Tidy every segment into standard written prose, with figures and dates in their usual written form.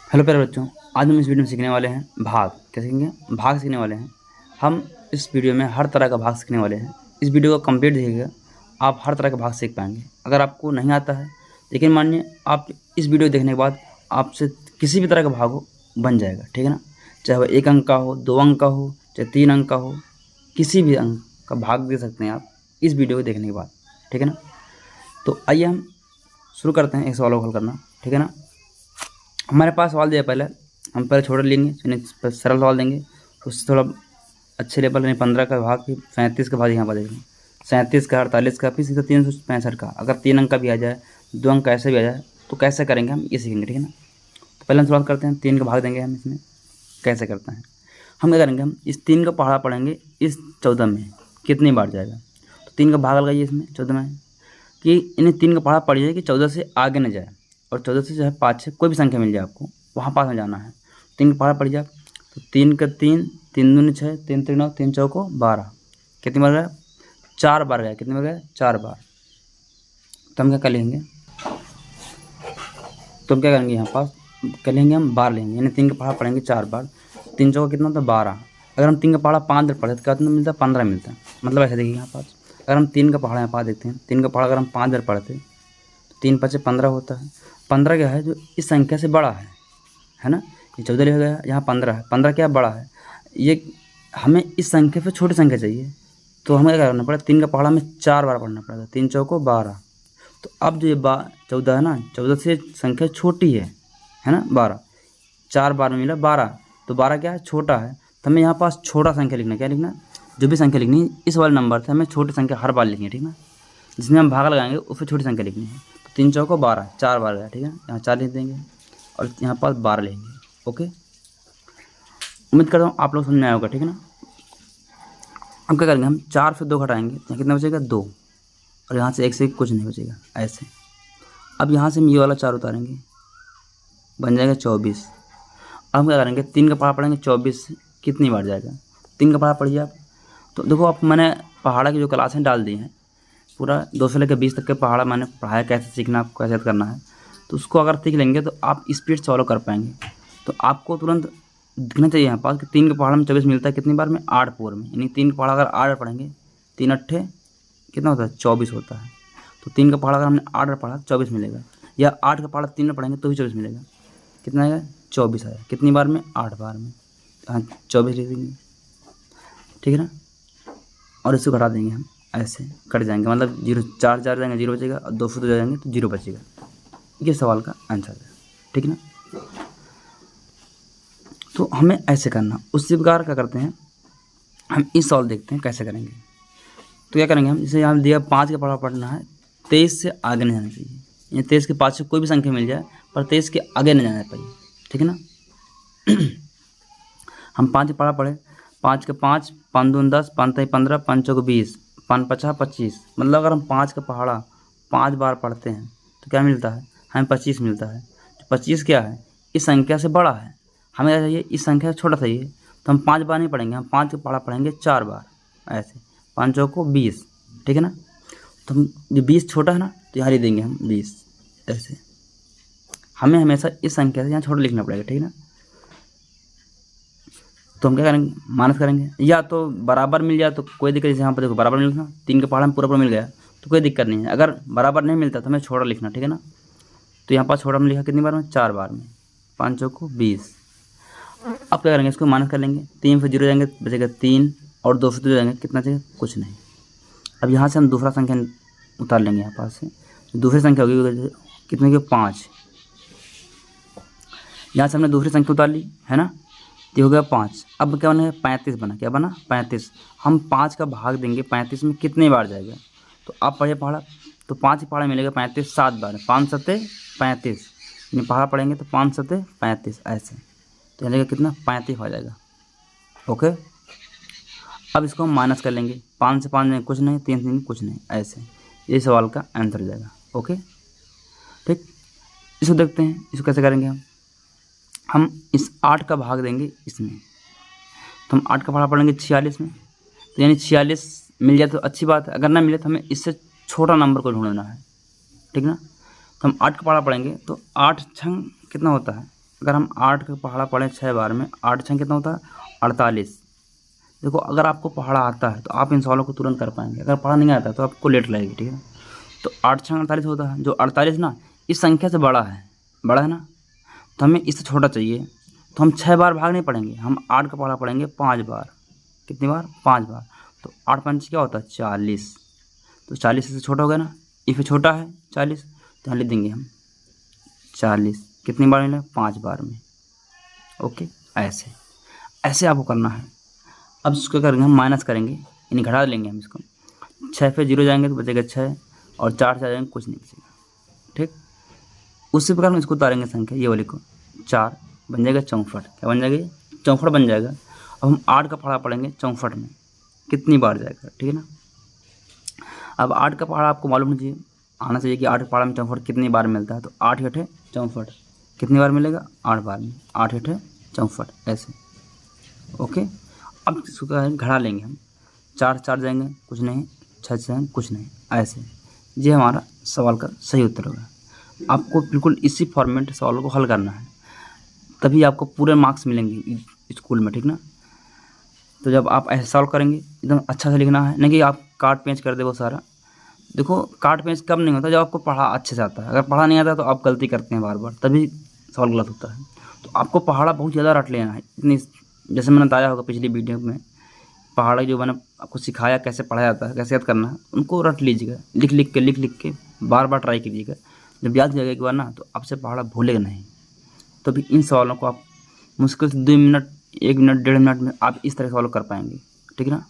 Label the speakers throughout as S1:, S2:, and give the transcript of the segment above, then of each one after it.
S1: Hello प्यारे बच्चों, आज हम इस वीडियो में सीखने वाले हैं भाग। क्या सीखेंगे? भाग सीखने वाले हैं। हम इस वीडियो में हर तरह का भाग सीखने वाले हैं। इस वीडियो को कंप्लीट देखिएगा, आप हर तरह का भाग सीख पाएंगे। अगर आपको नहीं आता है, लेकिन मानिए आप इस वीडियो देखने के बाद आपसे किसी भी तरह का भाग हो बन जाएगा, ठीक है ना। चाहे वह 1 अंक का हो, 2 अंक का हो, चाहे 3 अंक का हो, किसी भी अंक का भाग दे सकते हैं आप इस वीडियो को देखने के बाद, ठीक है ना। तो आइए हम शुरू करते हैं एक सवाल को हल करना, ठीक है ना। हमारे पास सवाल दिया पहले, हम पहले छोटा लेंगे, फिर सरल सवाल देंगे, उससे थोड़ा अच्छे लेवल यानी 15 का भाग, फिर 37 का भाग यहाँ पर देखेंगे, 37 का, 48 का, फिर सीधा 365 का। अगर 3 अंक का भी आ जाए, 2 अंक का ऐसे भी आ जाए तो कैसे करेंगे हम ये सीखेंगे, ठीक है ना। तो पहले हम शुरुआत करते हैं, 3 का भाग देंगे हम इसमें। कैसे करते हैं हम, क्या करेंगे, हम इस 3 का पहाड़ा पढ़ेंगे इस 14 में कितनी बार जाएगा। तो 3 का भाग लगाइए इसमें 14 में, कि इन्हें 3 का पहाड़ा पढ़िए कि 14 से आगे न जाए, और 14 से जो है 5 6 कोई भी संख्या मिल जाए आपको, वहाँ पास में जाना है। 3 का पहाड़ा पढ़िए आप, तो 3 का 3, 3 दूनी 6, 3 3 9, 3 चौको 12, कितनी बार गया? 4 बार गया। कितनी बार गया? 4 बार। तो हम क्या कर लेंगे, तो हम क्या करेंगे, यहाँ पास कर लेंगे हम बार लेंगे, यानी 3 का पहाड़ा पढ़ेंगे 4 बार। 3 चौका कितना होता है? 12। अगर हम 3 का पहाड़ा 5 बार पढ़े तो कितना मिलता है? 15 मिलता है। मतलब ऐसे देखिए यहाँ पास, अगर हम 3 का पहाड़ा यहाँ पास देखते हैं, 3 का पहाड़ा अगर हम 5 बार पढ़ते तो 3 5 15 होता है। 15 क्या है? जो इस संख्या से बड़ा है ना। ये 14 लिखा गया, यहाँ 15 है। 15 क्या बड़ा है? ये हमें इस संख्या पे छोटी संख्या चाहिए, तो हमें क्या करना पड़ेगा? 3 का पहाड़ा हमें 4 बार पढ़ना पड़ेगा। 3 चौको 12। तो अब जो ये 14 है ना, 14 से संख्या छोटी है ना, 12। 4 बार में मिला 12, तो 12 क्या है? छोटा है। तो हमें यहाँ पास छोटा संख्या लिखना है। क्या लिखना? जो भी संख्या लिखनी है इस वाले नंबर से हमें छोटी संख्या हर बार लिखनी है, ठीक ना। जिसमें हम भाग लगाएंगे उस पर छोटी संख्या लिखनी है। तो 3 चौको 12, 4 बार गया, ठीक है। यहाँ 4 लिख देंगे और यहाँ पास 12 लिखेंगे। ओके, उम्मीद करता हूँ आप लोग समझ में आया होगा, ठीक है ना। अब क्या करेंगे, हम 4 से 2 घटाएंगे, यहाँ कितना बचेगा? 2, और यहाँ से 1 से कुछ नहीं बचेगा, ऐसे। अब यहाँ से हम ये वाला 4 उतारेंगे, बन जाएगा 24। अब हम क्या करेंगे, 3 का पहाड़ा पढ़ेंगे 24 से कितनी बार जाएगा। 3 का पहाड़ा पढ़िए आप, तो देखो आप मैंने पहाड़ा की जो क्लासें डाल दी हैं, पूरा 2 से लेकर 20 तक के पहाड़ा मैंने पढ़ाया, कैसे सीखना, आपको कैसे करना है। तो उसको अगर सीख लेंगे तो आप स्पीड सॉल्व कर पाएंगे। तो आपको तुरंत दिखना चाहिए यहाँ पास कि 3 का पहाड़ा में 24 मिलता है कितनी बार में? 8 पोर में। यानी 3 का पहाड़ा अगर 8 बार पढ़ेंगे, 3 अट्ठे कितना होता है? 24 होता है। तो 3 का पहाड़ा अगर हमने 8 बार पढ़ा 24 मिलेगा, या 8 का पहाड़ा 3 बार पढ़ेंगे तो भी 24 मिलेगा। कितना आएगा? 24 आया। कितनी बार में? 8 बार में। हाँ, 24 लिख देंगे, ठीक है ना। और इसको घटा देंगे हम, ऐसे कट जाएंगे, मतलब 0 4 4 जाएंगे 0 बचेगा, और 2 से 2 जाएंगे तो 0 बचेगा। ये सवाल का आंसर है, ठीक है ना। तो हमें ऐसे करना। उसी प्रकार क्या करते हैं, हम इस सवाल देखते हैं कैसे करेंगे। तो क्या करेंगे हम, जैसे यहाँ दिया 5 का पहाड़ा पढ़ना है, 23 से आगे नहीं जाना चाहिए। ये 23 के 5 से कोई भी संख्या मिल जाए, पर 23 के आगे नहीं जाना चाहिए, ठीक है ना। हम 5 का पहाड़ा पढ़े, 5 के 5, 5 दूनी 10, 5 3 15, 5 चौको 20, 5 5 25। मतलब अगर हम 5 का पहाड़ा 5 बार पढ़ते हैं तो क्या मिलता है? हमें 25 मिलता है। 25 क्या है? इस संख्या से बड़ा है। हमें क्या चाहिए? इस संख्या से छोटा चाहिए। तो हम 5 बार नहीं पढ़ेंगे, हम 5 का पहाड़ा पढ़ेंगे 4 बार, ऐसे। 5 चौको 20, ठीक है ना। तो हम जो 20 छोटा है ना, तो यहाँ लिख देंगे हम 20, ऐसे। हमें हमेशा इस संख्या से यहाँ छोटा लिखना पड़ेगा, ठीक है ना। तो हम क्या करेंगे, माइनस करेंगे, या तो बराबर मिल जाए तो कोई दिक्कत। जैसे यहाँ पर देखो बराबर मिलना, 3 के पहाड़ा में पूरा मिल गया तो कोई दिक्कत नहीं है। अगर बराबर नहीं मिलता तो हमें छोटा लिखना, ठीक है ना। तो यहाँ पर छोटा में लिखा कितनी बार में? 4 बार में। 5 चौको 20। अब क्या करेंगे, इसको माइनस कर लेंगे, 3 से 0 जाएंगे बचेगा 3, और 2 से 2 जाएंगे कितना चाहिए? कुछ नहीं। अब यहाँ से हम दूसरा संख्या उतार लेंगे, यहाँ पास से दूसरी संख्या होगी कितने की? 5। यहाँ से हमने दूसरी संख्या उतार ली है ना, ये हो गया 5। अब क्या बना? 35 बना। क्या बना? 35। हम 5 का भाग देंगे 35 में कितनी बार जाएगा। तो आप पढ़िए पहाड़ा, तो 5 पहाड़ा मिलेगा 35 7 बार, 5 सत्ते 35। यानी पहाड़ा पढ़ेंगे तो 5 सत्ते 35, ऐसे। तो यहाँ कितना? 35 हो जाएगा। ओके, अब इसको हम माइनस कर लेंगे, 5 से 5 में कुछ नहीं, 3 से 3 कुछ नहीं, ऐसे। ये सवाल का आंसर हो जाएगा। ओके, ठीक। इसको देखते हैं, इसको कैसे करेंगे हम इस 8 का भाग देंगे इसमें, तो हम 8 का पहाड़ा पढ़ेंगे 46 में। तो यानी 46 मिल जाए तो अच्छी बात है, अगर ना मिले तो हमें इससे छोटा नंबर को ढूंढना है, ठीक ना। तो हम 8 का पहाड़ा पढ़ेंगे तो 8 छंग कितना होता है? अगर हम 8 का पहाड़ा पढ़ें 6 बार में, 8 छः कितना होता है 48। देखो अगर आपको पहाड़ा आता है तो आप इन सवालों को तुरंत कर पाएंगे, अगर पहाड़ा नहीं आता तो आपको लेट लगेगी, ठीक है। तो 8 छः 48 होता है, जो 48 ना इस संख्या से बड़ा है ना, तो हमें इससे छोटा चाहिए। तो हम 6 बार भाग नहीं पढ़ेंगे, हम 8 का पहाड़ा पढ़ेंगे 5 बार। कितनी बार? 5 बार। तो 8 पंच क्या होता है 40। तो 40 इससे छोटा हो गया ना, इसे छोटा है 40, तो यहाँ लिख देंगे हम 40। कितनी बार मिला? 5 बार में। ओके, ऐसे ऐसे आपको करना है। अब इसको करेंगे हम माइनस करेंगे, यानी घटा लेंगे हम इसको। 6 पे 0 जाएंगे तो बचेगा 6, और 4 से जाएंगे कुछ नहीं बचेगा, ठीक। उसी प्रकार हम इसको उतारेंगे संख्या, ये वाली को 4 बन जाएगा 64। क्या बन जाएगा? 64 बन जाएगा। अब हम 8 का पहाड़ा पढ़ेंगे 64 में, कितनी बार जाएगा, ठीक है ना। अब 8 का पहाड़ा आपको मालूम नहीं आना चाहिए कि 8 के पहाड़ा में 64 कितनी बार मिलता है। तो 8 8 64 कितनी बार मिलेगा? 8 बार में। 8 8 64 ऐसे। ओके, अब इसको घड़ा लेंगे हम। 4 4 जाएंगे कुछ नहीं, 6 जाएंगे कुछ नहीं, ऐसे। ये हमारा सवाल का सही उत्तर होगा। आपको बिल्कुल इसी फॉर्मेट सवालों को हल करना है, तभी आपको पूरे मार्क्स मिलेंगे स्कूल में, ठीक ना। तो जब आप ऐसे सॉल्व करेंगे एकदम अच्छा से लिखना है, नहीं कि आप काट पेंच कर दे वो सारा। देखो काट पेंच कब नहीं होता? जब आपको पढ़ा अच्छे से आता है। अगर पढ़ा नहीं आता तो आप गलती करते हैं बार बार, तभी सवाल गलत होता है। तो आपको पहाड़ा बहुत ज़्यादा रट लेना है। इतनी, जैसे मैंने बताया होगा पिछली वीडियो में, पहाड़ा जो मैंने आपको सिखाया कैसे पढ़ा जाता है, कैसे याद करना है, उनको रट लीजिएगा, लिख के बार बार ट्राई कीजिएगा। जब याद हो जाएगा एक बार ना, तो आपसे पहाड़ा भूलेगा नहीं। तो भी इन सवालों को आप मुश्किल से 2 मिनट, 1 मिनट, 1.5 मिनट में आप इस तरह सॉल्व कर पाएंगे, ठीक है ना।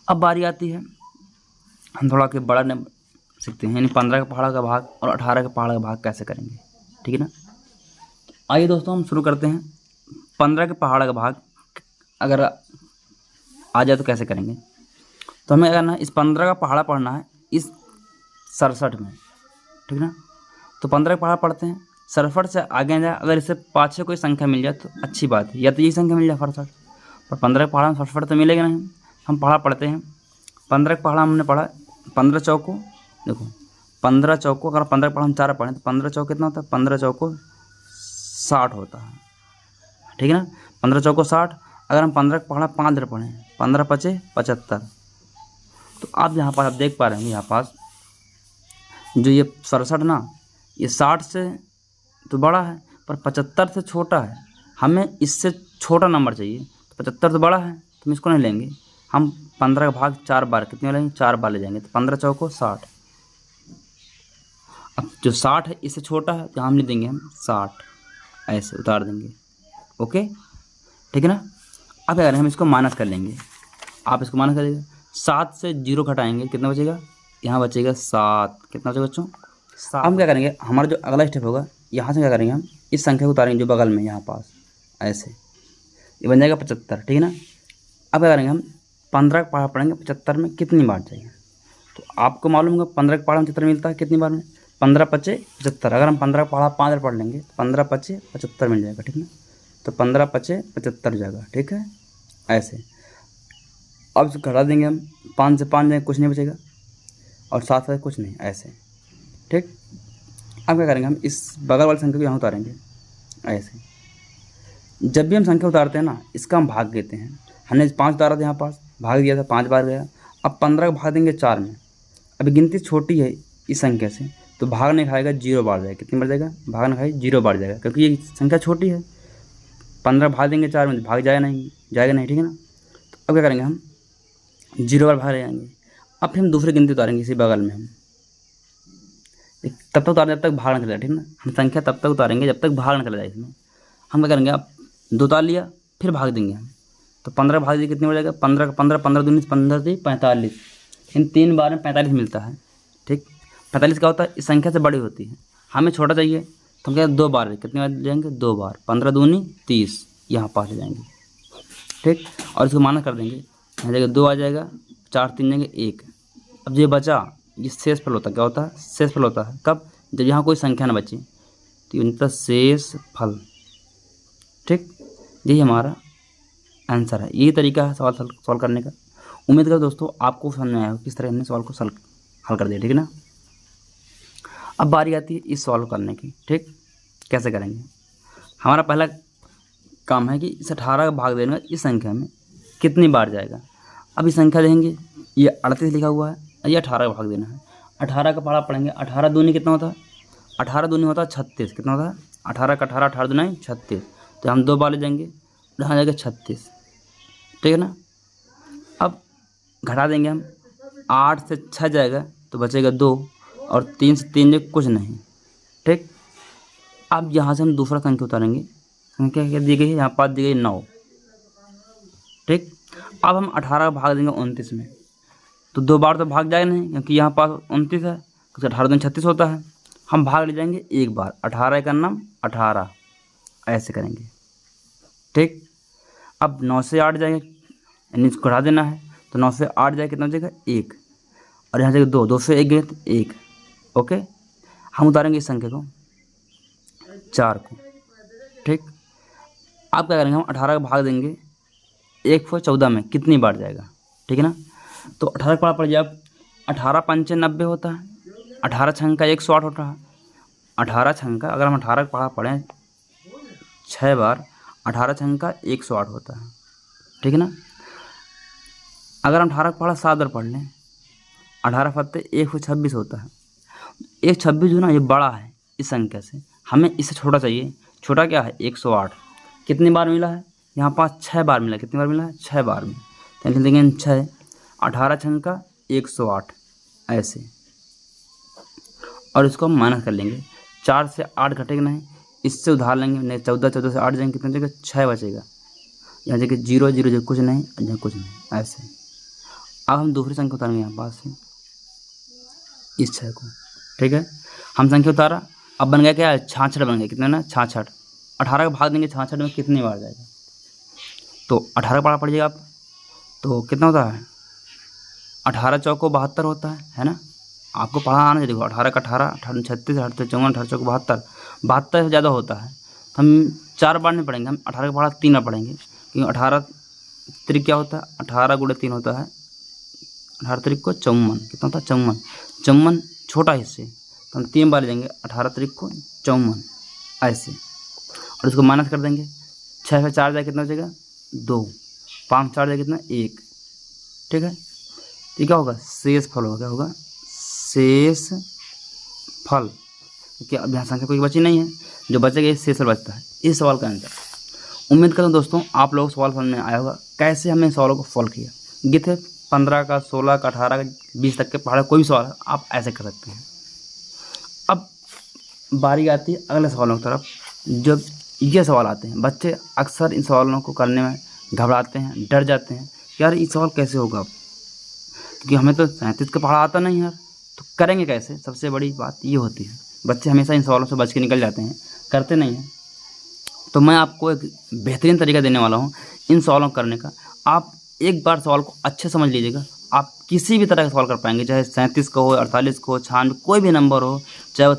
S1: अब बारी आती है हम थोड़ा के बड़ा न सीखते हैं, यानी 15 का पहाड़ा का भाग और 18 का पहाड़ा का भाग कैसे करेंगे, ठीक है ना। आइए दोस्तों हम शुरू करते हैं। 15 के पहाड़ा का भाग अगर आ जाए तो कैसे करेंगे। तो हमें करना है, इस 15 का पहाड़ा पढ़ना है इस 67 में, ठीक है ना। तो 15 का पहाड़ा पढ़ते हैं, 67 से आगे जाए, अगर इससे पाछे कोई संख्या मिल जाए तो अच्छी बात है, या तो यही संख्या मिल जाए 67, पर 15 का पहाड़ा में 67 तो मिलेगा नहीं। हम पहाड़ा पढ़ते हैं। 15 का पहाड़ा हमने पढ़ा 15 चौको, देखो 15 चौको, अगर 15 का पहाड़ा हम 4 पढ़ें तो 15 चौको कितना होता है? 15 चौको 60 होता है, ठीक है ना। 15 चौको 60। अगर हम 15 का पहाड़ा 5 बार पढ़ें, 15 पचे 75। तो आप यहाँ पास आप देख पा रहे हैं, यहाँ पास जो ये 67 ना, ये 60 से तो बड़ा है पर 75 से छोटा है। हमें इससे छोटा नंबर चाहिए। 75 तो बड़ा है तो हम इसको नहीं लेंगे, हम 15 का भाग 4 बार, कितने लेंगे? 4 बार ले जाएंगे। तो 15 चौको 60। अब जो 60 है इससे छोटा है तो हम लिख देंगे हम 60, ऐसे उतार देंगे। ओके, ठीक है ना। अब अगर हम इसको माइनस कर लेंगे, आप इसको माइनस कर देंगे, 7 से 0 घटाएंगे, कितना बचेगा? यहाँ बचेगा 7। कितना बचेगा बच्चों? 7। हम क्या करेंगे, हमारा जो अगला स्टेप होगा, यहाँ से क्या करेंगे, हम इस संख्या को उतारेंगे जो बगल में यहाँ पास, ऐसे ये बन जाएगा 75, ठीक है ना। अब क्या करेंगे, हम 15 का पहाड़ा पढ़ेंगे 75 में कितनी बार चाहिए। तो आपको मालूम होगा 15 का पहाड़ा में 75 मिलता है कितनी बार में? 15 पचे 75। अगर हम 15 का पहाड़ा 5 बार पढ़ लेंगे तो 15 पचे 75 मिल जाएगा, ठीक है ना। तो 15 पचे 75 जाएगा, ठीक है, ऐसे। अब इसको घटा देंगे हम, 5 से 5 जाएंगे कुछ नहीं बचेगा, और 7 से कुछ नहीं, ऐसे, ठीक। अब क्या करेंगे, हम इस बगल वाली संख्या को यहाँ उतारेंगे, ऐसे। जब भी हम संख्या उतारते हैं ना, इसका हम भाग देते हैं। हमने 5 उतारा था यहाँ पास, भाग दिया था, 5 बार गया। अब 15 का भाग देंगे 4 में। अभी गिनती छोटी है इस संख्या से, तो भाग नहीं खाएगा, 0 बार जाएगा। कितनी बार जाएगा? भाग नहीं खाएगा, 0 बार जाएगा, क्योंकि ये संख्या छोटी है। 15 भाग देंगे 4 में, भाग जाएगा नहीं, ठीक है ना। तो अब क्या करेंगे, हम 0 बार भाग ले जाएंगे। अब फिर हम दूसरी गिनती उतारेंगे इसी बगल में, हम तब तक उतारें जब तक भाग न चला, ठीक ना। हम संख्या तब तक उतारेंगे जब तक भाग न चला जाए इसमें। हम क्या करेंगे, अब 2 उतार लिया, फिर भाग देंगे हम। तो 15 भाग दिए कितने हो जाएगा? 15 का 15, 15 दूनी 15 दी 45। इन 3 बार में 45 मिलता है, ठीक। 45 क्या होता है? इस संख्या से बड़ी होती है, हमें छोटा चाहिए तो हम क्या 2 बार, कितने बार ले जाएंगे? 2 बार। 15 दूनी 30, यहाँ पास ले जाएंगे, ठीक। और इसको माइनस कर देंगे, यहाँ जाएगा 2 आ जाएगा, 4 3 जाएंगे 1। अब ये बचा, ये शेष फल होता है। क्या होता है? शेष फल होता है। कब? जब यहाँ कोई संख्या न बचे, तो ये बनता शेष फल, ठीक। यही हमारा आंसर है। यही तरीका है सवाल सॉल्व करने का। उम्मीद करो दोस्तों आपको समझ में आया हो किस तरह हमने सवाल को हल कर दिया, ठीक है ना। अब बारी आती है इस सॉल्व करने की, ठीक। कैसे करेंगे, हमारा पहला काम है कि इस 18 का भाग देना इस संख्या में कितनी बार जाएगा। अब इस संख्या देंगे, ये 38 लिखा हुआ है, ये 18 का भाग देना है। 18 का पढ़ा पढ़ेंगे, 18 दूनी कितना होता है, 18 दूनी होता है 36, कितना होता है 18 का 18, 18 दूनी 36, तो हम 2 बार ले जाएंगे, यहाँ जाएगा 36, ठीक है ना। अब घटा देंगे हम, 8 से 6 जाएगा तो बचेगा 2, और 3 से 3 जाएगा कुछ नहीं, ठीक। अब यहाँ से हम दूसरा संख्या उतारेंगे, संख्या क्या दी गई है, यहाँ पास दी गई 9, ठीक। अब हम 18 का भाग देंगे 29 में, तो 2 बार तो भाग जाएगा नहीं, क्योंकि यहाँ पास 29 है, तो 18 दूनी 36 होता है। हम भाग ले जाएंगे एक बार, 18 का नाम 18, ऐसे करेंगे, ठीक। अब 9 से 8 जाएगा, यानी इसको घटा देना है, तो 9 से 8 जाएगा कितना बचेगा 1, और यहाँ जाएगा 2, 2 से 1 गए तो 1, ओके। हम उतारेंगे इस संख्या को 4 को, ठीक। अब क्या करेंगे, हम 18 का भाग देंगे 114 में, कितनी बार जाएगा, ठीक है ना। तो 18 का पड़ जाए, 18 पंचे 90 होता है, 18 छंग का 108 होता है, 18 छंग का अगर हम 18 का पढ़ा पढ़ें 6 बार, 18 छंग का 108 होता है, ठीक है ना। अगर हम 18 का पढ़ा 7 बार पढ़ लें, 18 फत्ते 126 होता है। 126 जो ना ये बड़ा है इस संख्या से, हमें इससे छोटा चाहिए। छोटा क्या है 108, कितनी बार मिला है, यहाँ पास 6 बार मिला, कितनी बार मिला है 6 बार में, तो लिख देंगे 6, 18 छंग का 108 ऐसे, और इसको हम माइनस कर लेंगे, 4 से 8 घटेगा नहीं, इससे उधार लेंगे, नहीं 14, 14 से 8 जाएंगे, कितना बचेगा 6 बचेगा, यहाँ जगह 0, 0 जो कुछ नहीं, यहाँ कुछ नहीं, ऐसे। अब हम दूसरी संख्या उतारेंगे यहाँ पास से इस 6 को, ठीक है। हम संख्या उतारा, अब बन गया क्या, 66 बन गया, कितना ना 66। 18 का भाग देंगे 66 में, कितनी बार जाएगा, तो 18 का पढ़ जाइए आप, तो कितना होता है 18 चौको 72 होता है ना। आपको पढ़ा आना चाहिए, देखो 18 का 18, 18 36, 18 54, 18 चौको 72, 72 से ज़्यादा होता है, तो हम 4 बार नहीं पढ़ेंगे, हम 18 का पढ़ा 3 बार पढ़ेंगे, क्योंकि 18 त्रिक क्या होता है, 18 गुणे 3 होता है, 18 त्रिक को 54, कितना होता है 54, 54 छोटा हिस्से, तो हम 3 बार ले जाएंगे, 18 त्रिक को 54 ऐसे, और इसको माइनस कर देंगे, 6 से 4 जाए कितना बचेगा 2, 5 4 जाए कितना 1, ठीक है। तो क्या होगा शेष फल होगा, क्या होगा शेष फल, क्योंकि अब यहाँ संख्या कोई बची नहीं है, जो बचेगा ये शेष फल बचता है। इस सवाल का आंसर उम्मीद करता हूँ दोस्तों आप लोग सवाल समझ में आया होगा, कैसे हमने सवालों को सॉल्व किया। ये थे 15 का, 16 का, 18 का, 20 तक के पढ़ा कोई भी सवाल है आप ऐसे कर सकते हैं। अब बारी आती है अगले सवालों की तरफ। जब ये सवाल आते हैं बच्चे अक्सर इन सवालों को करने में घबराते हैं, डर जाते हैं, यार ये सवाल कैसे होगा अब, क्योंकि हमें तो 37 का पढ़ा आता नहीं यार, तो करेंगे कैसे। सबसे बड़ी बात ये होती है, बच्चे हमेशा इन सवालों से बच के निकल जाते हैं, करते नहीं हैं। तो मैं आपको एक बेहतरीन तरीका देने वाला हूँ इन सवालों को करने का। आप एक बार सवाल को अच्छे समझ लीजिएगा, आप किसी भी तरह का सवाल कर पाएंगे, चाहे 37 का हो, 48 का हो, 96, कोई भी नंबर हो, चाहे वो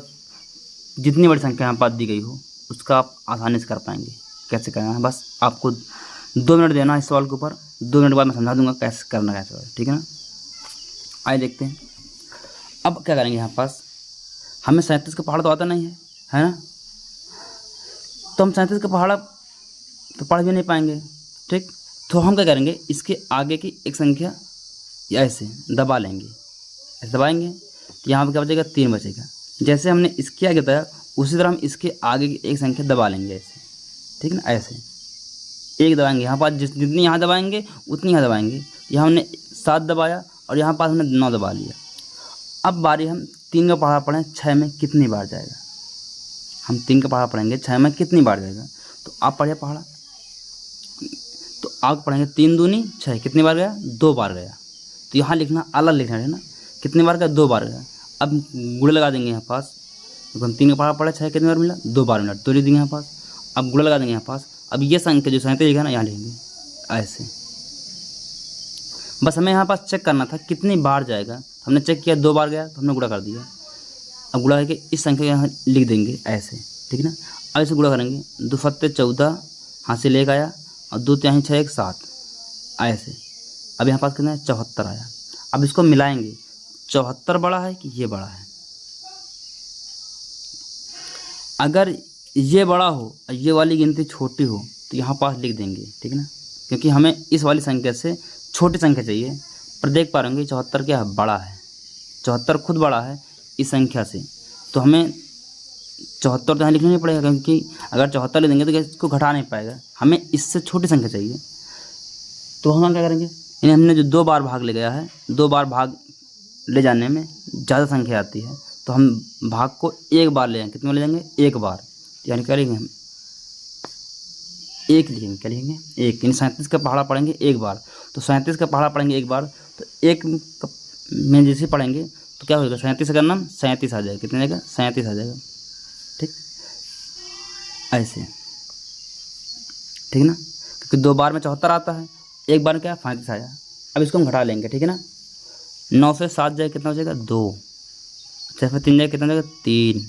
S1: जितनी बड़ी संख्या यहाँ पास दी गई हो, उसका आप आसानी से कर पाएंगे। कैसे करना है, बस आपको 2 मिनट देना है इस सवाल के ऊपर, 2 मिनट बाद मैं समझा दूंगा कैसे करना है सवाल, ठीक है ना। आइए देखते हैं अब क्या करेंगे। यहाँ पास हमें 37 का पहाड़ तो आता नहीं है ना, तो हम 37 का पहाड़ तो पढ़ भी नहीं पाएंगे, ठीक। तो हम क्या करेंगे, इसके आगे की एक संख्या ऐसे दबा लेंगे, ऐसे दबाएंगे तो यहाँ पर क्या बचेगा 3 बचेगा। जैसे हमने इसके आगे बताया उसी तरह हम इसके आगे की एक संख्या दबा लेंगे ऐसे, ठीक है ना। ऐसे एक दबाएंगे, यहाँ पास जितनी यहाँ दबाएंगे उतनी यहाँ दबाएंगे। यहाँ हमने 7 दबाया और यहाँ पास हमने 9 दबा लिया। अब बारी हम 3 का पहाड़ा पढ़ें 6 में कितनी बार जाएगा। हम 3 का पहाड़ा पढ़ेंगे 6 में कितनी बार जाएगा, तो आप पढ़िए पहाड़ा, तो आप पढ़ेंगे 3 दूनी 6, कितनी बार गया 2 बार गया। तो यहाँ लिखना अलग लिखना है ना, कितनी बार गया 2 बार गया। अब गुणे लगा देंगे यहाँ पास, तो हम 3 का पहाड़ा पढ़े 6 कितनी बार मिला 2 बार मिला, तो लिख देंगे यहाँ पास। अब गुणे लगा देंगे यहाँ पास। अब ये संख्या जो 37 लिखा ना यहाँ लिखेंगे ऐसे। बस हमें यहाँ पास चेक करना था कितनी बार जाएगा, हमने चेक किया 2 बार गया तो हमने गुणा कर दिया। अब गुणा करके इस संख्या यहाँ लिख देंगे ऐसे, ठीक है ना। अब इसे गुणा करेंगे, 2 फत्ते 14 हाथ से लेकर आया और 2 तिहाई 6 1 7 ऐसे। अब यहाँ पास कितना है 74 आया। अब इसको मिलाएंगे, 74 बड़ा है कि ये बड़ा है। अगर ये बड़ा हो और ये वाली गिनती छोटी हो तो यहाँ पास लिख देंगे, ठीक है ना, क्योंकि हमें इस वाली संख्या से छोटी संख्या चाहिए। पर देख पा रहे होंगे 74 क्या है, बड़ा है, 74 खुद बड़ा है इस संख्या से, तो हमें 74 तो यहाँ लिखना नहीं पड़ेगा, क्योंकि अगर 74 ले देंगे तो इसको घटा नहीं पाएगा, हमें इससे छोटी संख्या चाहिए। तो हम क्या करेंगे, यानी हमने जो 2 बार भाग ले गया है, 2 बार भाग ले जाने में ज़्यादा संख्या आती है, तो हम भाग को 1 बार ले जाएंगे। कितने बार ले जाएंगे, 1 बार, यानी क्या लिखेंगे हम, 1 लिखेंगे, क्या लिखेंगे 1, यानी 37 का पहाड़ा पढ़ेंगे 1 बार, तो 37 का पहाड़ा पढ़ेंगे 1 बार, तो 1 में जैसे पढ़ेंगे तो क्या होगा, 37 का नाम 37 आ जाएगा, कितने जाएगा 37 आ जाएगा, ठीक, ऐसे, ठीक है ना, क्योंकि 2 बार में 74 आता है, 1 बार में क्या 35 आया। अब इसको हम घटा लेंगे, ठीक है ना, 9 से 7 जाएगा कितना हो जाएगा 2, 6 से 3 जाएगा कितना हो जाएगा 3।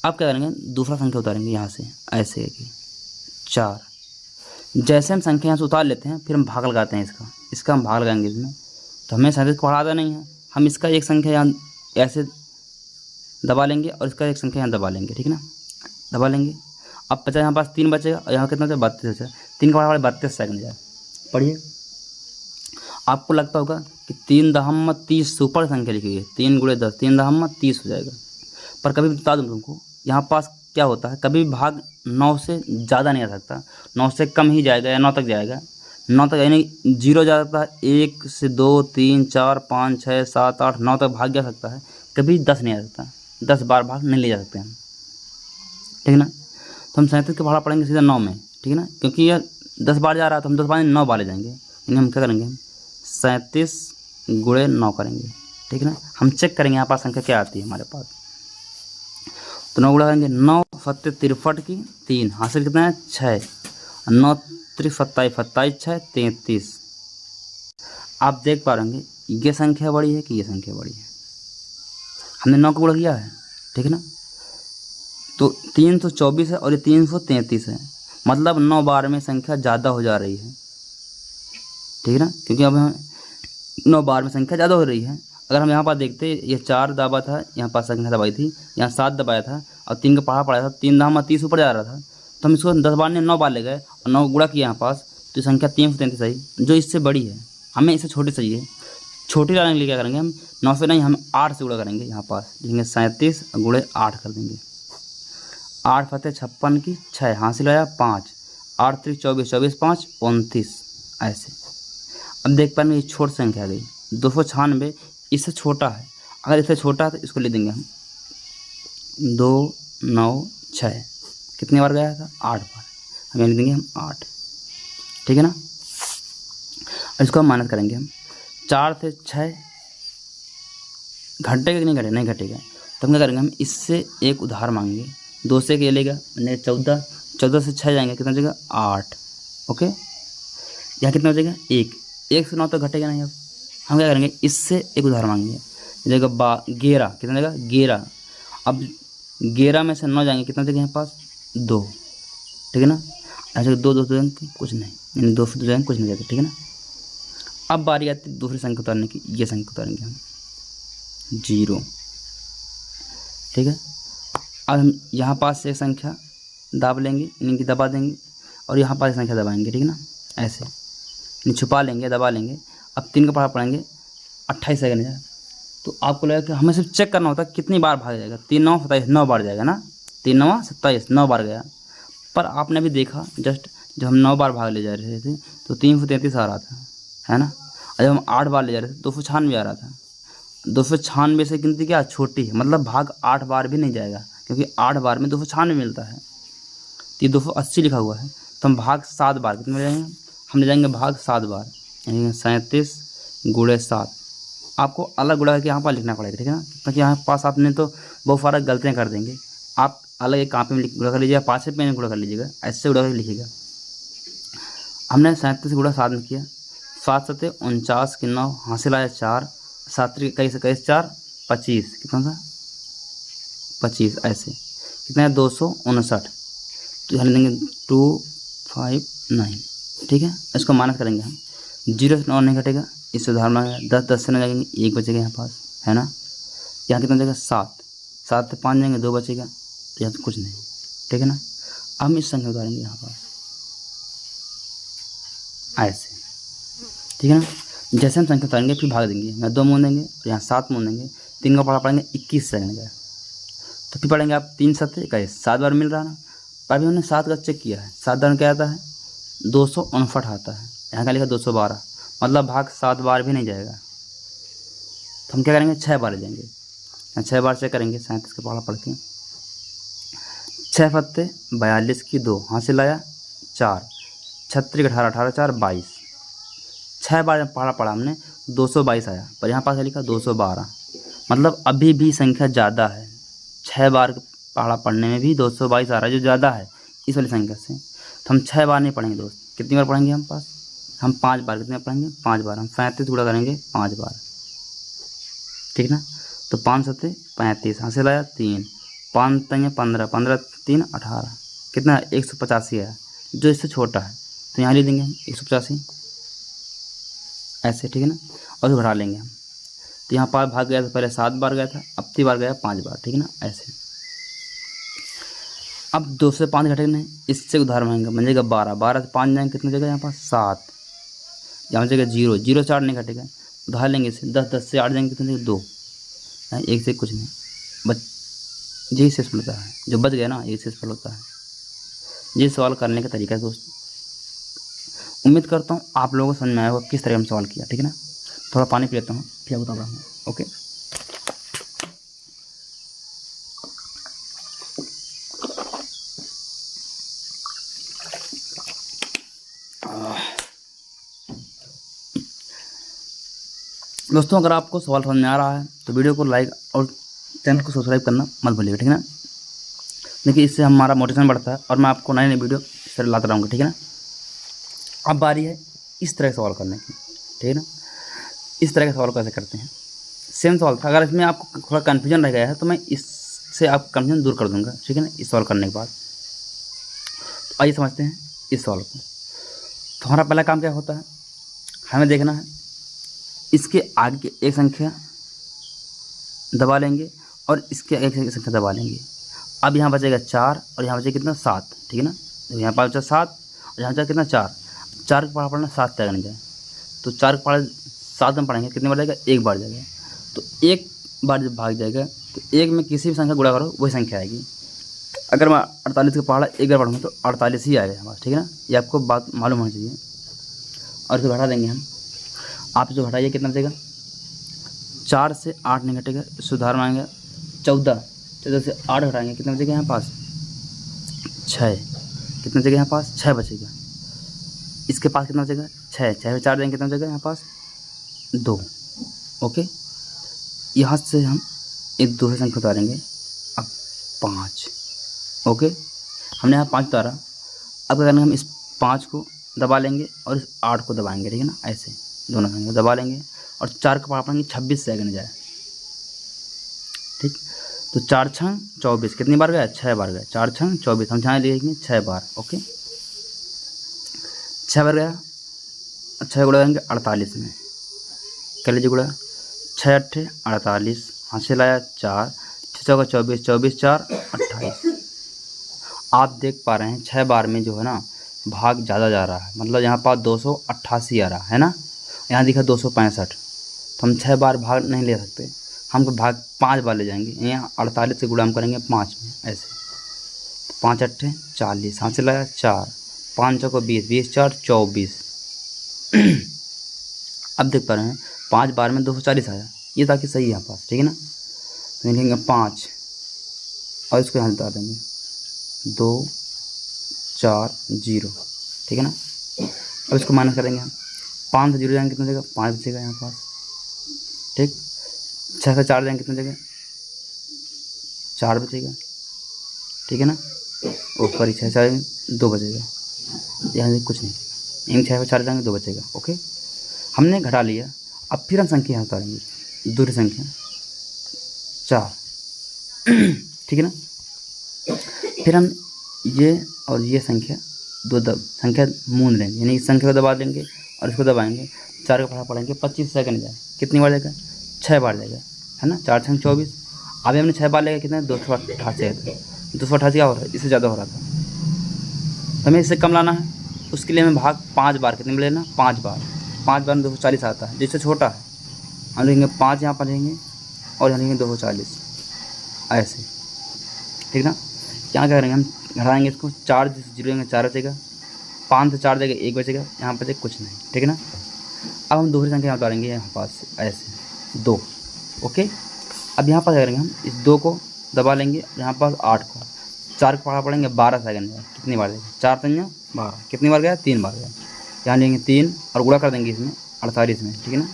S1: अब क्या करेंगे, दूसरा संख्या उतारेंगे यहाँ से, ऐसे कि 4। जैसे हम संख्या यहाँ से उतार लेते हैं फिर हम भाग लगाते हैं, इसका हम भाग लगाएंगे इसमें, तो हमें 37 को पढ़ाता नहीं है, हम इसका एक संख्या यहाँ ऐसे दबा लेंगे और इसका एक संख्या यहाँ दबा लेंगे, ठीक है ना, दबा लेंगे। अब बचा यहाँ पास 3 बचेगा और यहाँ कितना बचा 32 बचा, 3 का पढ़ा 32 सेकंड जाए। पढ़िए, आपको लगता होगा कि 3 दहम 30 सुपर संख्या लिखी है, 3 × 10 3 दहम 30 हो जाएगा, पर कभी बता दूँ तुमको, यहाँ पास क्या होता है, कभी भाग 9 से ज़्यादा नहीं आ सकता, 9 से कम ही जाएगा या 9 तक जाएगा, 9 तक यानी 0 जा सकता है, 1 से 2 3 4 5 6 7 8 9 तक भाग जा सकता है, कभी 10 नहीं आ सकता, 10 बार भाग नहीं ले जा सकते हम, ठीक है ना। तो हम 37 का पहाड़ा पढ़ेंगे सीधा 9 में, ठीक है ना, क्योंकि यह 10 बार जा रहा है तो हम 10 बार 9 बार ले जाएंगे, यानी हम क्या करेंगे, 37 × 9 करेंगे, ठीक है ना। हम चेक करेंगे यहाँ पास संख्या क्या आती है हमारे पास, तो 9 गुणा करेंगे, 9 सत्ते 63 की 3 हासिल कितना है 6, 9 3 27 27 6 33। आप देख पा रहे ये संख्या बड़ी है कि ये संख्या बड़ी है, हमने 9 का गुणा किया है, ठीक है ना, तो 324 है और ये 333 है, मतलब 9 बार में संख्या ज़्यादा हो जा रही है, ठीक है ना, क्योंकि अब 9 बार में संख्या ज़्यादा हो रही है। अगर हम यहाँ पर देखते, ये 4 दबा था, यहाँ पास संख्या दबाई थी, यहाँ 7 दबाया था और 3 का पहाड़ा पड़ा था, 3 दहम 30 ऊपर जा रहा था, तो हम इसको 10 बार ने 9 बार ले गए और 9 गुणा किया यहाँ पास, तो संख्या 333 आई, जो इससे बड़ी है, हमें इससे छोटी चाहिए। छोटी लाने के लिए क्या करेंगे हम, 9 से नहीं हम 8 से गुणा करेंगे, यहाँ पास लिखेंगे 37 × 8 कर देंगे, 8 फते 56 की 6 हासिल आया 5, 8 3 24 24 5 29, ऐसे। अब देख पा रहे ये छोटी संख्या आ गई 296, इससे छोटा है, अगर इससे छोटा है तो इसको ले देंगे हम 2 9 6, कितने बार गया था 8 बार, हम लिख देंगे हम 8, ठीक है ना। इसको हम माइनस करेंगे, हम 4 से 6 घटेगा कि नहीं घटेगा, नहीं घटेगा, तो हम क्या करेंगे, हम इससे एक उधार मांगेंगे, 2 से क्या लेगा मैंने 14, 14 से 6 जाएंगे कितना हो जाएगा 8, ओके, यहाँ कितना हो जाएगा 1 से 9 तक घटेगा नहीं। अब हम क्या करेंगे, इससे एक उधार मांगेंगे, जाएगा 11, कितना जाएगा 11, अब 11 में से 9 जाएंगे कितना जाएगा यहाँ पास 2, ठीक है ना, ऐसे 2 2 जाएंगे कुछ नहीं, यानी 2 से 2 जाएंगे कुछ नहीं जाएगा, ठीक है ना। अब बारी आती है दूसरी संख्या उतारने की, ये संख्या उतारेंगे हम 0, ठीक है। अब हम यहाँ पास से एक संख्या दाब लेंगे, इनकी दबा देंगे और यहाँ पास संख्या दबाएंगे, ठीक है ना, ऐसे छुपा लेंगे दबा लेंगे। अब 3 का पहाड़ा पढ़ेंगे 28 सेकंड जाए, तो आपको लगेगा कि हमें सिर्फ चेक करना होता है कितनी बार भाग जाएगा, 3 9 27 9 बार जाएगा ना, 3 9 27 9 बार गया। पर आपने भी देखा जस्ट जब हम 9 बार भाग ले जा रहे थे तो 333 आ रहा था, है ना, और जब हम 8 बार ले जा रहे थे 296 आ रहा था। 296 से गिनती क्या छोटी है, मतलब भाग 8 बार भी नहीं जाएगा, क्योंकि 8 बार में 296 मिलता है, तो ये 280 लिखा हुआ है, तो हम भाग 7 बार कितने में जाएंगे, हम ले जाएंगे भाग 7 बार, यानी 37 × 7। आपको अलग गुणा करके यहाँ पर लिखना पड़ेगा, ठीक है ना, क्योंकि यहाँ पास आपने तो बहुत सारा गलतियाँ कर देंगे। आप अलग एक कापी में गुणा कर लीजिएगा, 5 से पेन में गुणा कर लीजिएगा, ऐसे गुणा कर लिखिएगा। हमने 37 गुणा 7 में किया, 7 7 49 की 9 हासिल आया 4, 7 21 21 4 25, कितना था 25, ऐसे कितना है 259, तो यहाँ देंगे 259, ठीक है। इसको माइनस करेंगे हम, 0 से 9 नहीं घटेगा, इससे उदाहरण मांगेगा, 10 10 से 9 जाएंगे 1 बचेगा यहाँ पास, है ना, यहाँ कितना जाएगा 7 7 से 5 जाएंगे 2 बचेगा, तो यहाँ तो कुछ नहीं, ठीक है ना। हम इस संख्या उतारेंगे यहाँ पर ऐसे, ठीक है ना। जैसे हम संख्या उतारेंगे फिर भाग देंगे, यहाँ 2 मूंद देंगे और यहाँ 7 मूंद देंगे, 3 का पढ़ा पड़ेंगे 21 सेकंड का। तो फिर पढ़ेंगे आप 3 7 21, 7 बार मिल रहा ना। पर अभी हमने 7 का चेक किया है, 7 बार क्या आता है 259 आता है। यहाँ का लिखा 212, मतलब भाग 7 बार भी नहीं जाएगा। तो हम क्या करेंगे 6 बार जाएंगे, 6 बार चेक करेंगे। 37 का पढ़ा पढ़ के 6 फत्ते 42 की 2 हासिल आया 4, 36 18 18 4 22। 6 बार पढ़ा पढ़ा हमने 222 आया, पर यहाँ पास लिखा 212, मतलब अभी भी संख्या ज़्यादा है। 6 बार पढ़ा पढ़ने में भी 222 आ रहा है, जो ज़्यादा है इस वाली संख्या से। तो हम 6 बार नहीं पढ़ेंगे दोस्त, कितनी बार पढ़ेंगे हम पास, हम 5 बार। कितने बार पढ़ेंगे 5 बार। हम 35 गुणा करेंगे 5 बार, ठीक ना। तो 5 7 35 हासिल आया 3, 5 3 15, 15 3 18, कितना 185 है, जो इससे छोटा है। तो यहाँ ले देंगे हम 185 ऐसे, ठीक है ना। और फिर घटा लेंगे हम। तो यहाँ 5 भाग गया था, पहले 7 बार गया था, अब 3 बार गया 5 बार, ठीक है ना ऐसे। अब 2 से 5 घटेंगे, इससे उधार मांगेंगे, बन जाएगा 12, 12 से 5 जाएंगे कितनी जगह यहाँ पर 7, यहाँ जगह 0 0 से 8 नहीं घटेगा, उधार लेंगे इसे। 10 10 से 8 जाएंगे कितनी जगह 2, 1 से कुछ नहीं बच, यही शेषफल होता है, जो बच गया ना ये शेषफल होता है। ये सवाल करने का तरीका है दोस्त। उम्मीद करता हूँ आप लोगों को समझ में आया होगा किस तरह हम सवाल किया, ठीक है ना। थोड़ा पानी पी लेता हूँ, फिर बता रहा हूँ। ओके, दोस्तों अगर आपको सवाल समझ में आ रहा है तो वीडियो को लाइक और चैनल को सब्सक्राइब करना मत भूलिएगा, ठीक है ना। देखिए इससे हमारा मोटिवेशन बढ़ता है और मैं आपको नई नई वीडियो इस तरह लाता रहूँगा, ठीक है ना। अब बारी है इस तरह के सवाल करने की, ठीक है ना। इस तरह के सवाल कैसे करते हैं, सेम सवाल था। अगर इसमें आपको थोड़ा कन्फ्यूजन रह गया है तो मैं इससे आप कन्फ्यूजन दूर कर दूँगा, ठीक है ना, इस सवाल करने के बाद। तो आइए समझते हैं इस सवाल को। तो हमारा पहला काम क्या होता है, हमें देखना है इसके आगे एक संख्या दबा लेंगे और इसके एक संख्या दबा लेंगे। अब यहाँ बचेगा 4 और यहाँ बचेगा कितना 7, ठीक है ना। तो यहाँ पर बचा 7 और यहाँ बचा कितना 4, 4 का पढ़ा पढ़ना 7 तय करने जाए। तो 4 का पढ़ा 7 में पढ़ेंगे, कितने बार जाएगा 1 बार जाएगा। तो 1 बार जब भाग जाएगा तो 1 में किसी भी संख्या गुणा करो वही संख्या आएगी। अगर मैं 48 का पढ़ा 1 बार पढ़ूँगा तो 48 ही आएगा हमारा, ठीक है ना। ये आपको बात मालूम होनी चाहिए। और इसको घटा देंगे हम, आप जो घटाइए कितना बचेगा 4 से 8 नहीं घटेगा, सुधार मांगेगा 14, 14 से 8 घटाएंगे कितना बचेगा यहाँ पास 6, कितना बचेगा यहाँ पास 6 बचेगा। इसके पास कितना बचेगा 6, 6 से 4 देंगे कितना बचेगा यहाँ पास 2। ओके, यहाँ से हम एक 2 से संख्या उतारेंगे, अब 5। ओके, हमने यहाँ 5 उतारा। अब क्या करना, हम इस 5 को दबा लेंगे और इस 8 को दबाएंगे, ठीक है ना ऐसे दोनों संख्या दबा लेंगे। और 4 का पढ़ा पढ़ेंगे 26 से आगे जाए, ठीक। तो 4 6 24, कितनी बार गया 6 बार गया, 4 6 24, हम जहाँ लिखेंगे 6 बार। ओके, 6 बार गया, 6 गुणा करेंगे 48 में, कर लीजिए गुणा, 6 8 48 हासिल आया 4, 6 चौका 24, 24 4 28। आप देख पा रहे हैं 6 बार में जो है ना भाग ज़्यादा जा रहा है, मतलब यहाँ पास 288 आ रहा है ना, यहाँ दिखा 265। तो हम 6 बार भाग नहीं ले सकते, हमको भाग 5 बार ले जाएंगे। यहाँ 48 से गुणा हम करेंगे 5 में ऐसे, 5 8 40 हासिल आया 4, 5 चौका 20, 20 4 24। अब देख पा रहे हैं 5 बार में 240 आया, ये ताकि सही है यहाँ पास, ठीक है ना। तो लिखेंगे 5 और इसको यहाँ बता देंगे 2 4 0, ठीक है ना। अब इसको माइनस करेंगे हम, 5 से 0 जाएंगे कितना जगह 5 बचेगा यहाँ पास, ठीक। 6 से 4 जाएंगे कितना जगह 4 बचेगा, ठीक है ना। ऊपर ही 6 से 4 2 बचेगा, यहाँ से कुछ नहीं, इन 6 से 4 जाएंगे 2 बचेगा। ओके, हमने घटा लिया। अब फिर हम संख्या यहाँ उतारेंगे, दूसरी संख्या 4, ठीक है ना। फिर हम ये और ये संख्या संख्या मूंद लेंगे, यानी इस संख्या को दबा देंगे और इसको दबाएंगे। 4 का पढ़ा पढ़ेंगे 25 सेकंड जाए, कितनी बार जाएगा 6 बार जाएगा, है ना। 4 6 24, अभी हमने 6 बार लेगा कितना 288 है, 288 क्या हो रहा है, इससे ज़्यादा हो रहा था। तो हमें इससे कम लाना है, उसके लिए हमें भाग 5 बार कितने में लेना, 5 बार। 5 बार में 240 आता है, जिससे छोटा है हम लेंगे 5 यहाँ पर लेंगे और यहाँ लेंगे 240 ऐसे, ठीक ना। क्या करेंगे हम, घटाएंगे इसको, 4 जीरो लेंगे 4 बचेगा, 5 से 4 देगा 1 बचेगा, यहाँ बचे कुछ नहीं, ठीक है ना। अब हम दूसरी संख्या उतारेंगे यहाँ पास ऐसे 2, ओके। अब यहाँ पर करेंगे हम इस 2 को दबा लेंगे, यहाँ पास 8 को 4 को पढ़ा पड़ेंगे 12 सेकंड में, कितनी बार देगा 4 3 12, कितनी बार गया 3 बार गया। यहाँ लेंगे 3 और गुणा कर देंगे इसमें 48 में, ठीक है ना।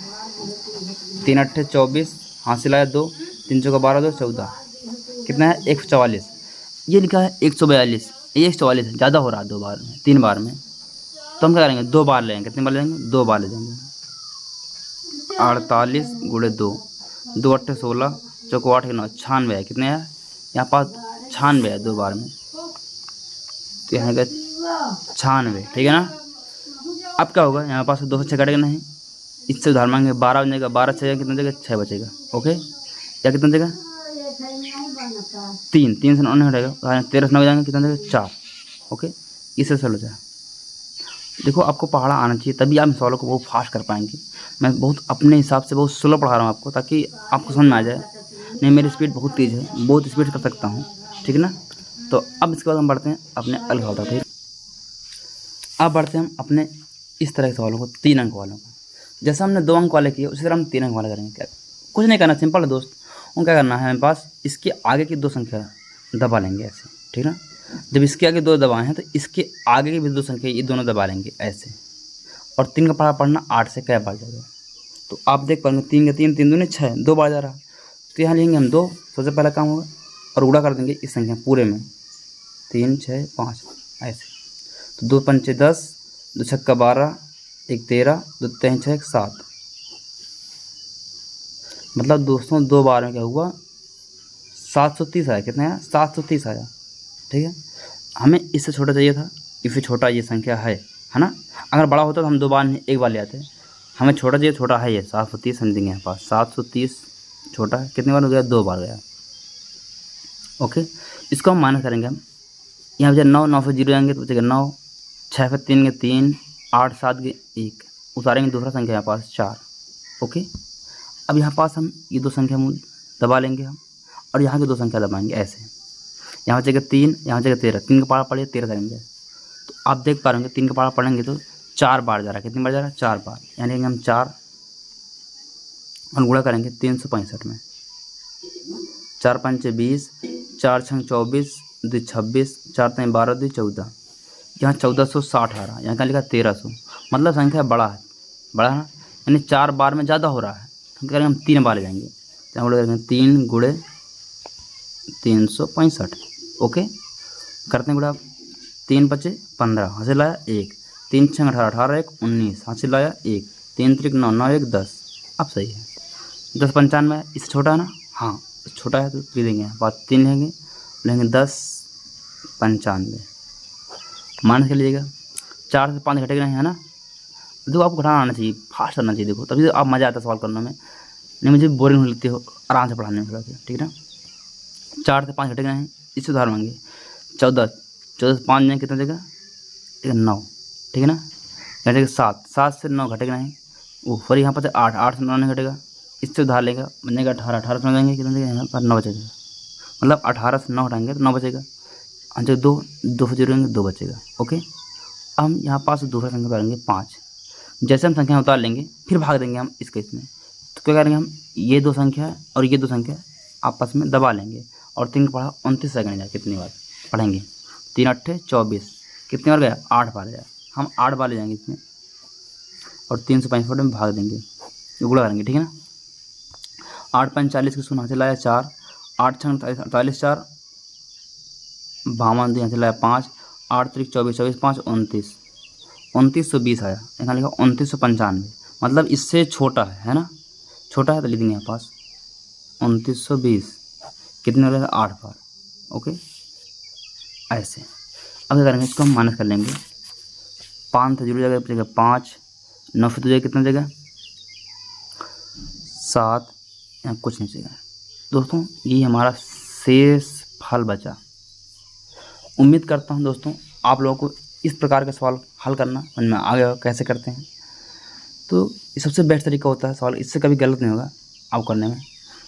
S1: 3 8 24, हाथ से लाया 2, 3 चौका 12 2 14, कितना है 144। ये लिखा है 142, ये 144 है, ज़्यादा हो रहा है 2 बार में 3 बार में, तो हम क्या करेंगे 2 बार लेंगे, कितनी बार लेंगे 2 बार ले जाएंगे। 48 गुणे 2, 2 8 16, चौको 8 9 96 है, कितने है यहाँ पास 96 है 2 बार में, तो यहाँ का 96, ठीक है ना। अब क्या होगा, यहाँ पास 2 से 6 कटेगा नहीं, इससे उधार मांगे 12 बचेगा, 12 6 कितना बचेगा 6 बचेगा, ओके। या कितना बचेगा 3 से 9 नहीं हटेगा, 13 से 9 जाएंगे कितना बचेगा 4, ओके। इससे सॉल्व हो जाए। देखो आपको पढ़ना आना चाहिए, तभी आप सवालों को बहुत फास्ट कर पाएंगे। मैं बहुत अपने हिसाब से बहुत स्लो पढ़ा रहा हूँ आपको, ताकि आपको समझ में आ जाए। नहीं मेरी स्पीड बहुत तेज़ है, बहुत स्पीड कर सकता हूँ, ठीक है ना। तो अब इसके बाद हम बढ़ते हैं अपने अगले सवाल पर, ठीक। अब बढ़ते हैं हम अपने इस तरह के सवालों को, 3 अंक वालों को। जैसे हमने 2 अंक वाले किए उसी तरह हम 3 अंक वाले करेंगे। क्या कुछ नहीं करना, सिंपल है दोस्त। उनको क्या करना है, हमारे पास इसके आगे की 2 संख्या दबा लेंगे ऐसे, ठीक है ना। जब इसके आगे 2 दबाए हैं तो इसके आगे की भी 2 संख्या ये दोनों दबा लेंगे ऐसे, और 3 का पढ़ा पढ़ना 8 से कै बार जाएगा। तो आप देख पाएंगे 3 का 3 3 दूनी 6, 2 बार जा रहा है। तो यहाँ लेंगे हम 2, सबसे पहला काम होगा, और गुणा कर देंगे इस संख्या पूरे में, 3 6 5 ऐसे। तो 2 पंचे 10, 2 छक्का 12, 1 13, 2 3 6 7, मतलब दोस्तों 2 बार में क्या हुआ 730 आया, कितना आया 730 आया, ठीक है। हमें इससे छोटा चाहिए था, इससे छोटा ये संख्या है ना। अगर बड़ा होता तो हम 2 बार नहीं 1 बार ले आते। हमें छोटा चाहिए, छोटा है ये 730 समझेंगे यहाँ पास 730 छोटा है, कितनी बार हो गया 2 बार गया, ओके। इसको हम माइनस करेंगे, हम यहाँ बचा 9, 9 से 0 जाएंगे तो बचेगा 9, 6 से 3 के 3, 8 7 के 1, उतारेंगे दूसरा संख्या यहाँ पास 4, ओके। अब यहाँ पास हम ये 2 संख्या मूल दबा लेंगे हम, और यहाँ की 2 संख्या दबाएंगे ऐसे। यहाँ बचेगा 3, यहाँ बचेगा 13, 3 का पढ़ा पड़े 13 करेंगे। तो आप देख पा रहे होंगे 3 का पढ़ा पढ़ेंगे तो 4 बार जा रहा है, कितनी बार जा रहा है 4 बार। यानी कि हम 4 और गुणा करेंगे 365 में, 4 पंचे 20, 4 छंग 24, 2 26, 4 3 12, 2 14, यहाँ 1460 आ रहा है, यहाँ का लिखा 1300, मतलब संख्या बड़ा है ना, यानी 4 बार में ज़्यादा हो रहा है। तो करेंगे हम 3 बार ले जाएंगे, यहाँ गुणा करेंगे 3 गुणे 365, ओके। करते हैं गुणा, 3 बचे 15, हाथ से लाया 1, 3 छंग 18, 18 1 19, हाथ से लाया 1, 3 त्रिक 9, 9 1 10। अब सही है, 10 95, इससे छोटा है ना, हाँ छोटा है तो दे देंगे, बात 3 लेंगे 10 95, माइनस कर लीजिएगा, 4 से 5 घटेगा नहीं, है ना। देखो आपको घटाना आना चाहिए, फास्ट करना चाहिए, देखो तभी तो आप मज़ा आता है सवाल करने में, नहीं मुझे बोरिंग हो लगती हो आराम से पढ़ाने में, ठीक है ना। 4 से 5 घटेगा नहीं, इससे उधार मांगे 14 से 5 जाए कितना देगा 9, ठीक है ना। घटेगा 7 से 9 घटेगा नहीं, वो फिर यहाँ पर 8 से 9 नहीं घटेगा, इससे उधार लेगा बनेगा 18 से 9 जाएंगे कितना देगा, यहाँ पर 9 बचेगा, मतलब 18 से 9 हटाएंगे तो 9 बचेगा, अच्छा 2 से 0 लेंगे 2 बचेगा, ओके। हम यहाँ पास दूसरा संख्या उतारेंगे 5, जैसे हम संख्या उतार लेंगे फिर भाग देंगे हम इसके इसमें। तो क्या करेंगे हम, ये 2 संख्या और ये 2 संख्या आपस में दबा लेंगे, और 3 का पढ़ा 29 सेकंड जाए, कितनी बार पढ़ेंगे 3 8 24, कितनी बार गया 8 बार गया, हम 8 बार ले जाएंगे इसमें, और 365 में भाग देंगे, गुणा करेंगे, ठीक है ना। 8 5 40 की शून्य यहाँ से लाया 4, 8 छंग 48 4 52 यहाँ से लाया 5, 8 त्रिक 24 24 5 29, 2920 आया, यहाँ लिखा 2995, मतलब इससे छोटा है ना, छोटा है तो लिख देंगे यहाँ पास 2920, कितने हो गया 8 बार, ओके ऐसे। अब क्या करेंगे, इसको हम माइनस कर लेंगे, 5 से 0 जगह बचेगा 5, 9 से 2 जगह कितना जगह 7, यहाँ कुछ नहीं चाहिए दोस्तों। ये हमारा शेष फल बचा। उम्मीद करता हूँ दोस्तों आप लोगों को इस प्रकार के सवाल हल करना समझ में आ गया कैसे करते हैं। तो ये सबसे बेस्ट तरीका होता है सवाल, इससे कभी गलत नहीं होगा आप करने में।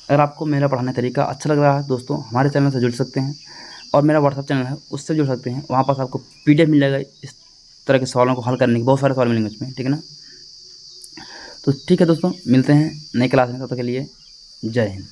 S1: अगर आपको मेरा पढ़ाने का तरीका अच्छा लग रहा है दोस्तों, हमारे चैनल से जुड़ सकते हैं और मेरा व्हाट्सअप चैनल है उससे जुड़ सकते हैं। वहाँ पास आपको PDF मिल जाएगा इस तरह के सवालों को हल करने के, बहुत सारे सवाल मिलेंगे उसमें, ठीक है ना। तो ठीक है दोस्तों, मिलते हैं नई क्लास में, तब तक के लिए जय हिंद।